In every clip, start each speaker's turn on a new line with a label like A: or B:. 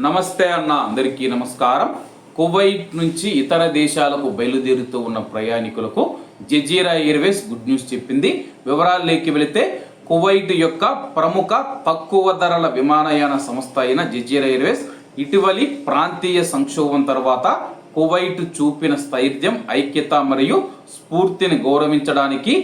A: నమస్తే అన్న, అందరికీ నమస్కారం. కువైట్ నుంచి ఇతర దేశాలకు బయలుదేరుతూ ఉన్న ప్రయాణికులకు జజీరా ఎయిర్వేస్ గుడ్ న్యూస్ చెప్పింది. వివరాల్లోకి వెళితే కువైట్ యొక్క ప్రముఖ తక్కువ ధరల విమానయాన సంస్థ అయిన జజీరా ఎయిర్వేస్ ఇటీవలి ప్రాంతీయ సంక్షోభం తర్వాత కువైట్ చూపిన స్థైర్యం, ఐక్యత మరియు స్ఫూర్తిని గౌరవించడానికి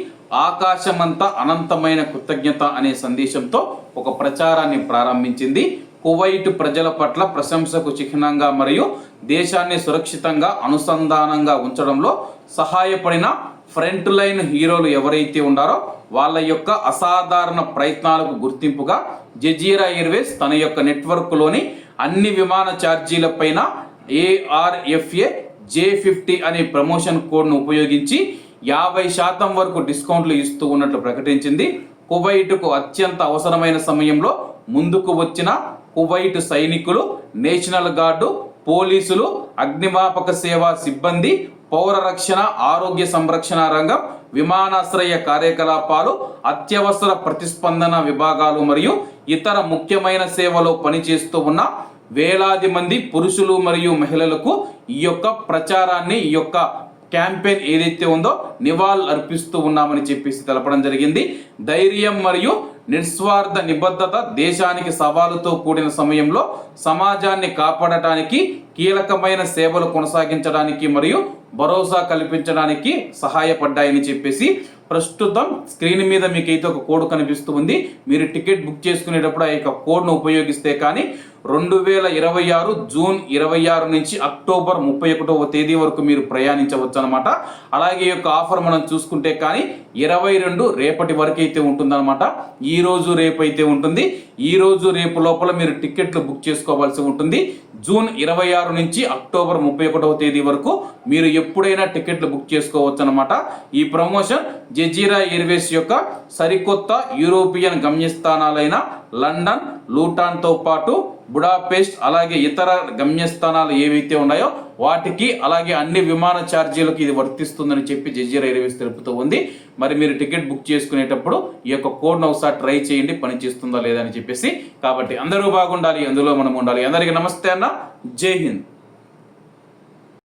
A: ఆకాశమంతా అనంతమైన కృతజ్ఞత అనే సందేశంతో ఒక ప్రచారాన్ని ప్రారంభించింది. కువైట్ ప్రజల పట్ల ప్రశంసకు చిహ్నంగా మరియు దేశాన్ని సురక్షితంగా అనుసంధానంగా ఉంచడంలో సహాయపడిన ఫ్రంట్ లైన్ హీరోలు ఎవరైతే ఉన్నారో వాళ్ళ యొక్క అసాధారణ ప్రయత్నాలకు గుర్తింపుగా జజీరా ఎయిర్వేస్ తన యొక్క నెట్వర్క్లోని అన్ని విమాన ఛార్జీలపైన ARFA J50 అనే ప్రమోషన్ కోడ్ను ఉపయోగించి 50% వరకు డిస్కౌంట్లు ఇస్తూ ఉన్నట్లు ప్రకటించింది. కువైట్కు అత్యంత అవసరమైన సమయంలో ముందుకు వచ్చిన కువైట్ సైనికులు, నేషనల్ గార్డు, పోలీసులు, అగ్నిమాపక సేవా సిబ్బంది, పౌర రక్షణ, ఆరోగ్య సంరక్షణ రంగం, విమానాశ్రయ కార్యకలాపాలు, అత్యవసర ప్రతిస్పందన విభాగాలు మరియు ఇతర ముఖ్యమైన సేవలో పనిచేస్తూ ఉన్న వేలాది మంది పురుషులు మరియు మహిళలకు ఈ యొక్క ప్రచారాన్ని, ఈ యొక్క క్యాంపెయిన్ ఏదైతే ఉందో నివాళులు అర్పిస్తూ ఉన్నామని చెప్పేసి తెలపడం జరిగింది. ధైర్యం మరియు నిస్వార్థ నిబద్ధత దేశానికి సవాలుతో కూడిన సమయంలో సమాజాన్ని కాపాడటానికి, కీలకమైన సేవలు కొనసాగించడానికి మరియు భరోసా కల్పించడానికి సహాయపడ్డాయని చెప్పేసి ప్రస్తుతం స్క్రీన్ మీద మీకు అయితే ఒక కోడ్ కనిపిస్తూ ఉంది. మీరు టికెట్ బుక్ చేసుకునేటప్పుడు ఆ యొక్క కోడ్ను ఉపయోగిస్తే కానీ 2026 జూన్ 26 నుంచి అక్టోబర్ 31వ తేదీ వరకు మీరు ప్రయాణించవచ్చు అనమాట. అలాగే ఈ యొక్క ఆఫర్ మనం చూసుకుంటే కానీ 22 రేపటి వరకు అయితే ఉంటుందన్నమాట. ఈ రోజు రేపు అయితే ఉంటుంది. ఈ రోజు రేపు లోపల మీరు టికెట్లు బుక్ చేసుకోవాల్సి ఉంటుంది. జూన్ 26 నుంచి అక్టోబర్ 31వ తేదీ వరకు మీరు ఎప్పుడైనా టికెట్లు బుక్ చేసుకోవచ్చు అనమాట. ఈ ప్రమోషన్ జజీరా ఎయిర్వేస్ యొక్క సరికొత్త యూరోపియన్ గమ్యస్థానాలైన లండన్, లూటాన్తో పాటు బుడాపెస్ట్, అలాగే ఇతర గమ్యస్థానాలు ఏవైతే ఉన్నాయో వాటికి, అలాగే అన్ని విమాన ఛార్జీలకు ఇది వర్తిస్తుందని చెప్పి జజీరా ఎయిర్వేస్ తెలుపుతూ ఉంది. మరి మీరు టికెట్ బుక్ చేసుకునేటప్పుడు ఈ యొక్క కోడ్ను ఒకసారి ట్రై చేయండి, పనిచేస్తుందా లేదా అని చెప్పేసి. కాబట్టి అందరూ బాగుండాలి, అందులో మనం ఉండాలి. అందరికీ నమస్తే అన్న, జై హింద్.